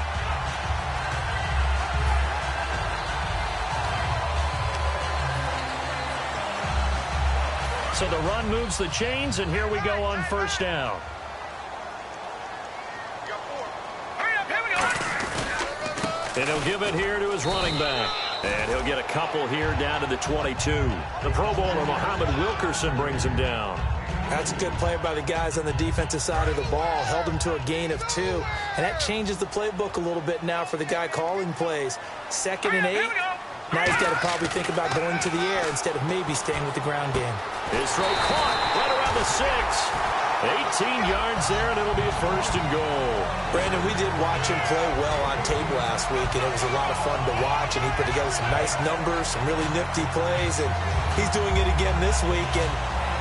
So the run moves the chains, and here we go on first down. And he'll give it here to his running back. And he'll get a couple here down to the 22. The Pro Bowler, Muhammad Wilkerson, brings him down. That's a good play by the guys on the defensive side of the ball. Held him to a gain of 2. And that changes the playbook a little bit now for the guy calling plays. 2nd and 8. Now he's got to probably think about going to the air instead of maybe staying with the ground game. His throw caught right around the 6. 18 yards there, and it'll be a first and goal. Brandon, we did watch him play well on tape last week, and it was a lot of fun to watch, and he put together some nice numbers, some really nifty plays, and he's doing it again this week. And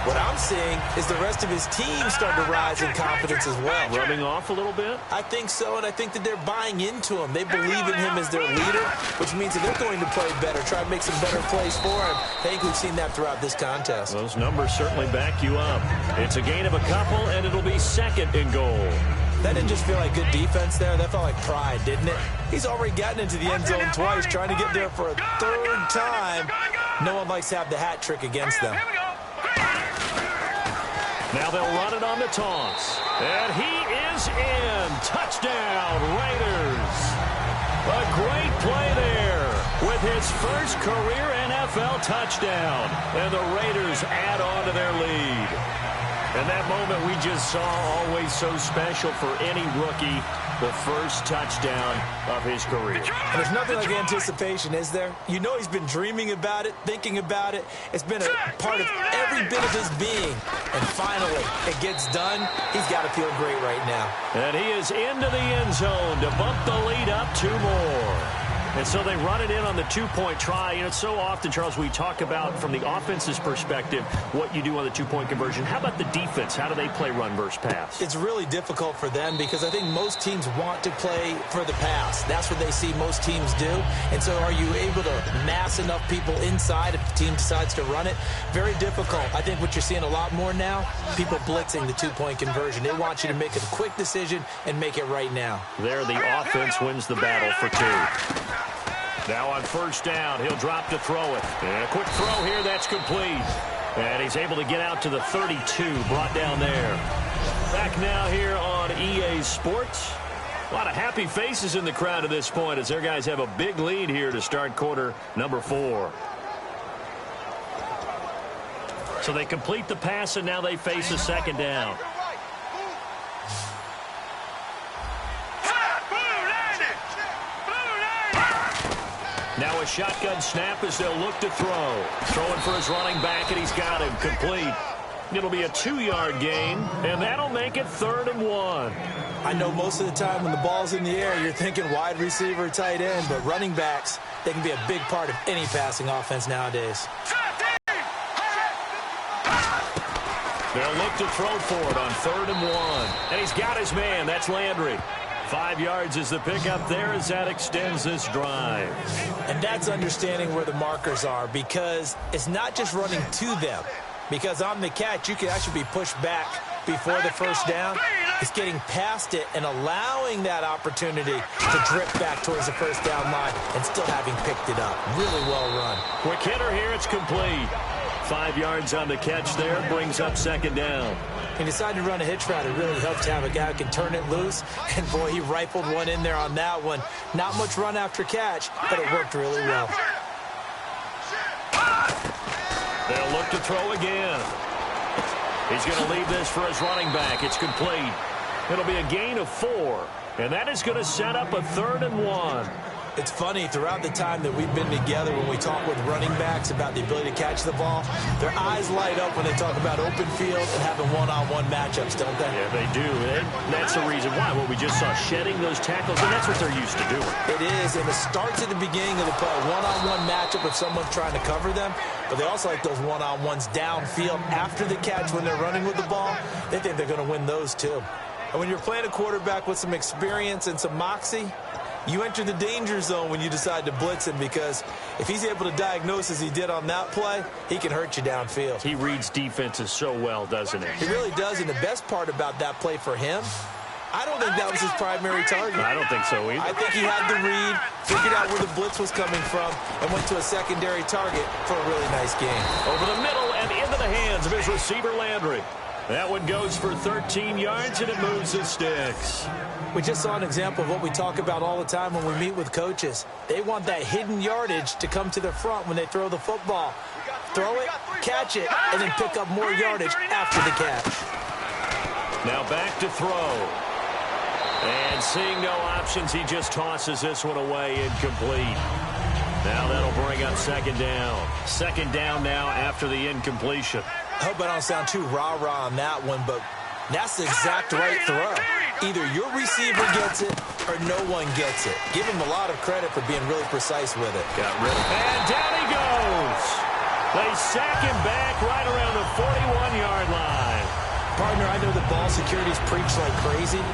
what I'm seeing is the rest of his team starting to rise in confidence as well. Rubbing off a little bit? I think so, and I think that they're buying into him. They believe in him as their leader, which means that they're going to play better, try to make some better plays for him. I think we've seen that throughout this contest. Those numbers certainly back you up. It's a gain of a couple, and it'll be 2nd and goal. That didn't just feel like good defense there. That felt like pride, didn't it? He's already gotten into the end zone twice, trying to get there for a 3rd time. No one likes to have the hat trick against them. Now they'll run it on the toss. And he is in. Touchdown, Raiders. A great play there with his first career NFL touchdown. And the Raiders add on to their lead. And that moment we just saw, always so special for any rookie, the first touchdown of his career. And there's nothing like anticipation, is there? You know he's been dreaming about it, thinking about it. It's been a part of every bit of his being. And finally, it gets done. He's got to feel great right now. And he is into the end zone to bump the lead up 2 more. And so they run it in on the 2-point try. You know, it's so often, Charles, we talk about from the offense's perspective what you do on the 2-point conversion. How about the defense? How do they play run versus pass? It's really difficult for them because I think most teams want to play for the pass. That's what they see most teams do. And so are you able to mass enough people inside if the team decides to run it? Very difficult. I think what you're seeing a lot more now, people blitzing the 2-point conversion. They want you to make a quick decision and make it right now. There, the offense wins the battle for 2. Now on first down, he'll drop to throw it. And a quick throw here, that's complete. And he's able to get out to the 32, brought down there. Back now here on EA Sports. A lot of happy faces in the crowd at this point as their guys have a big lead here to start quarter number 4. So they complete the pass, and now they face a 2nd down. Now a shotgun snap as they'll look to throw. Throwing for his running back, and he's got him complete. It'll be a 2-yard gain, and that'll make it 3rd and 1. I know most of the time when the ball's in the air, you're thinking wide receiver, tight end, but running backs, they can be a big part of any passing offense nowadays. They'll look to throw for it on 3rd and 1. And he's got his man. That's Landry. 5 yards is the pickup there as that extends this drive. And that's understanding where the markers are, because it's not just running to them. Because on the catch, you can actually be pushed back before the first down. It's getting past it and allowing that opportunity to drip back towards the first down line and still having picked it up. Really well run. Quick hitter here. It's complete. 5 yards on the catch there. Brings up 2nd down. He decided to run a hitch route. It really helps to have a guy who can turn it loose. And, boy, he rifled one in there on that one. Not much run after catch, but it worked really well. They'll look to throw again. He's going to leave this for his running back. It's complete. It'll be a gain of 4. And that is going to set up a 3rd and 1. It's funny, throughout the time that we've been together, when we talk with running backs about the ability to catch the ball, their eyes light up when they talk about open field and having one-on-one matchups, don't they? Yeah, they do. And that's the reason why. Well, we just saw shedding those tackles, and that's what they're used to doing. It is, and it starts at the beginning of the play. One-on-one matchup if someone's trying to cover them, but they also like those one-on-ones downfield after the catch when they're running with the ball. They think they're going to win those, too. And when you're playing a quarterback with some experience and some moxie, you enter the danger zone when you decide to blitz him, because if he's able to diagnose as he did on that play, he can hurt you downfield. He reads defenses so well, doesn't he? He really does, and the best part about that play for him, I don't think that was his primary target. I don't think so either. I think he had the read, figured out where the blitz was coming from, and went to a secondary target for a really nice game. Over the middle and into the hands of his receiver, Landry. That one goes for 13 yards, and it moves the sticks. We just saw an example of what we talk about all the time when we meet with coaches. They want that hidden yardage to come to the front when they throw the football. Throw it, catch it, and then pick up more yardage after the catch. Now back to throw. And seeing no options, he just tosses this one away, incomplete. Now that'll bring up 2nd down. 2nd down now after the incompletion. I hope I don't sound too rah-rah on that one, but that's the exact right throw. Either your receiver gets it or no one gets it. Give him a lot of credit for being really precise with it. Got rid of it. And down he goes. They sack him back right around the 41-yard line. Partner, I know that ball security's preached like crazy,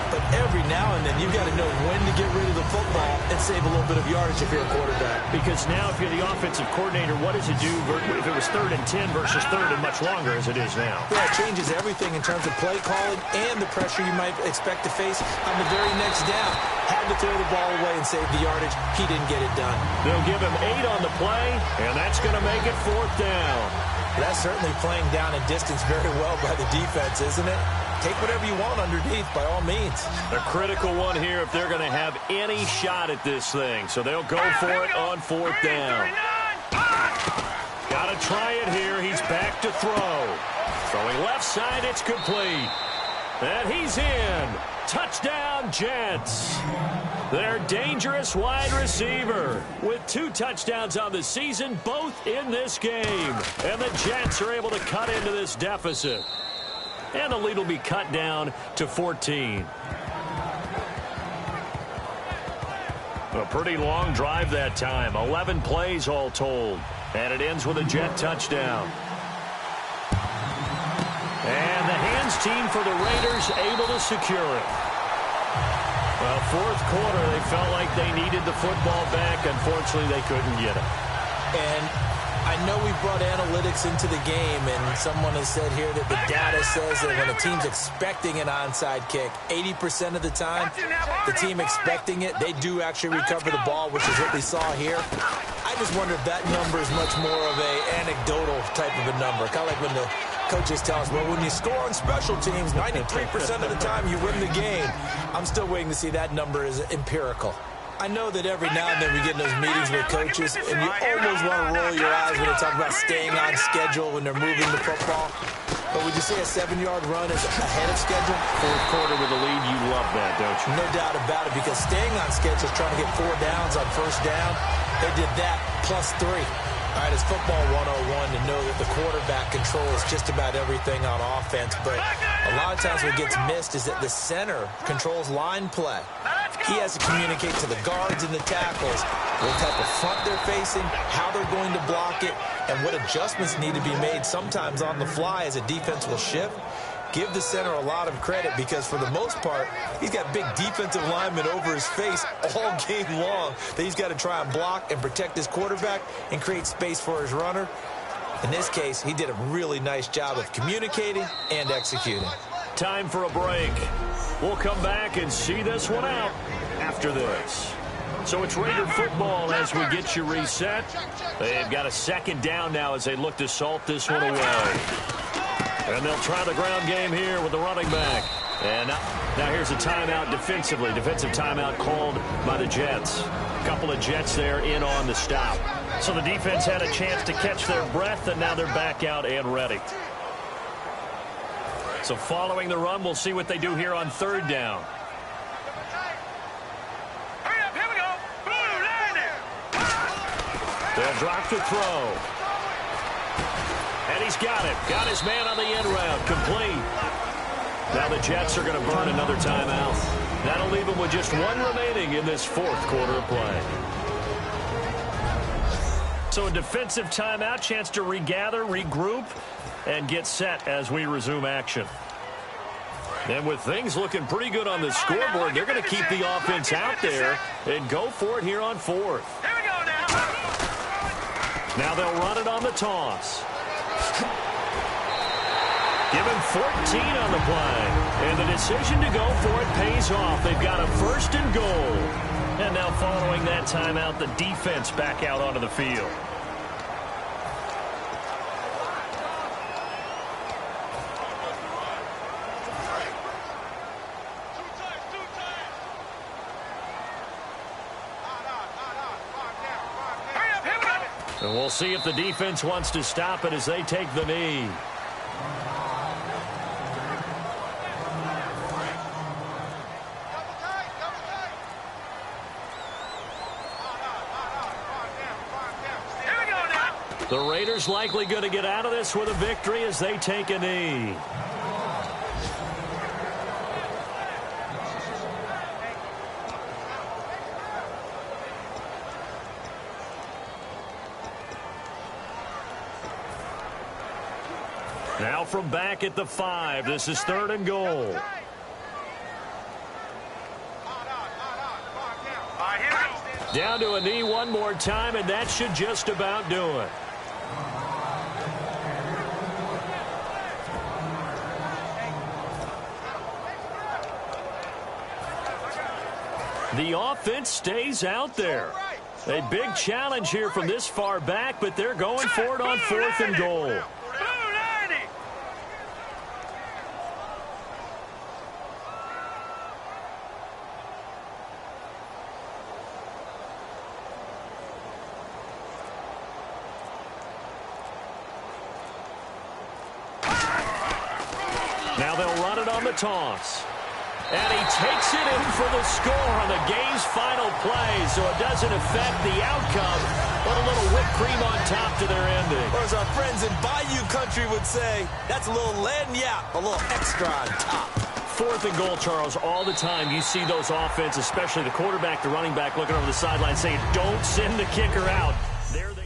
but every now and then you've got to know when to get rid of the football and save a little bit of yardage if you're a quarterback. Because now if you're the offensive coordinator, what does it do if it was 3rd and 10 versus 3rd and much longer as it is now? Yeah, it changes everything in terms of play calling and the pressure you might expect to face on the very next down. Had to throw the ball away and save the yardage. He didn't get it done. They'll give him 8 on the play, and that's going to make it 4th down. That's certainly playing down and distance very well by the defense, isn't it? Take whatever you want underneath, by all means. A critical one here if they're going to have any shot at this thing. So they'll go for it on 4th down. Got to try it here. He's back to throw. Throwing left side, it's complete. And he's in. Touchdown, Jets. Their dangerous wide receiver with 2 touchdowns on the season, both in this game. And the Jets are able to cut into this deficit. And the lead will be cut down to 14. A pretty long drive that time. 11 plays all told. And it ends with a Jet touchdown. And the hands team for the Raiders able to secure it. Well, 4th quarter, they felt like they needed the football back. Unfortunately, they couldn't get it. And I know we brought analytics into the game, and someone has said here that the data says that when a team's expecting an onside kick, 80% of the time, the team expecting it, they do actually recover the ball, which is what we saw here. I just wonder if that number is much more of a anecdotal type of a number. Kind of like when the coaches tell us, well, when you score on special teams, 93% of the time you win the game. I'm still waiting to see that number is empirical. I know that every now and then we get in those meetings with coaches, and you almost want to roll your eyes when they talk about staying on schedule when they're moving the football. But would you say a 7-yard run is ahead of schedule? 4th quarter with a lead, you love that, don't you? No doubt about it, because staying on schedule is trying to get 4 downs on 1st down. They did that plus 3. All right, it's football 101 to know that the quarterback controls just about everything on offense, but a lot of times what gets missed is that the center controls line play. He has to communicate to the guards and the tackles what type of front they're facing, how they're going to block it, and what adjustments need to be made sometimes on the fly as a defense will shift. Give the center a lot of credit because for the most part, he's got big defensive linemen over his face all game long that he's got to try and block and protect his quarterback and create space for his runner. In this case, he did a really nice job of communicating and executing. Time for a break. We'll come back and see this one out after this. So it's Raider football as we get you reset. They've got a second down now as they look to salt this one away. And they'll try the ground game here with the running back. And now here's a timeout defensively. Defensive timeout called by the Jets. A couple of Jets there in on the stop. So the defense had a chance to catch their breath, and now they're back out and ready. So following the run, we'll see what they do here on third down. Hurry up, here we go. Blue line there. They'll drop the throw. And he's got it. Got his man on the end route. Complete. Now the Jets are going to burn another timeout. That'll leave them with just one remaining in this fourth quarter of play. So a defensive timeout, chance to regather, regroup, and get set as we resume action. And with things looking pretty good on the scoreboard, they're going to keep the offense out there and go for it here on fourth. Here we go now. Now they'll run it on the toss. Give him 14 on the play. And the decision to go for it pays off. They've got a first and goal. And now following that timeout, the defense back out onto the field. And we'll see if the defense wants to stop it as they take the knee. The Raiders likely going to get out of this with a victory as they take a knee. Now from back at the 5, this is third and goal. Down to a knee one more time, and that should just about do it. The offense stays out there. A big challenge here from this far back, but they're going for it on fourth and goal. Now they'll run it on the toss. And he takes it in for the score on the game's final play, so it doesn't affect the outcome, but a little whipped cream on top to their ending. Or as our friends in Bayou Country would say, that's a little lagniappe, a little extra on top. Fourth and goal, Charles, all the time you see those offense, especially the quarterback, the running back, looking over the sideline saying, don't send the kicker out. There they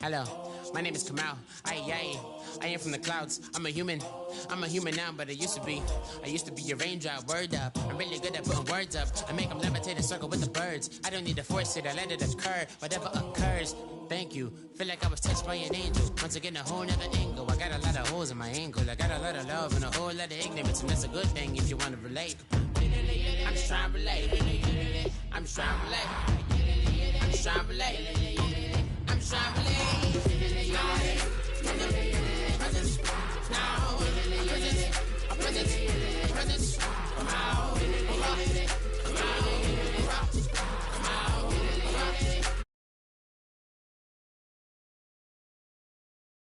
Hello, my name is Kamal. I am from the clouds. I'm a human now, but I used to be a raindrop. Word up, I'm really good at putting words up. I make them levitate and circle with the birds. I don't need to force it, I let it occur. Whatever occurs, thank you. Feel like I was touched by an angel. Once again, a whole nother angle. I got a lot of holes in my ankle. I got a lot of love and a whole lot of ignorance, and that's a good thing if you want to relate. I'm just trying to relate. I'm just trying to relate. I'm just trying to relate.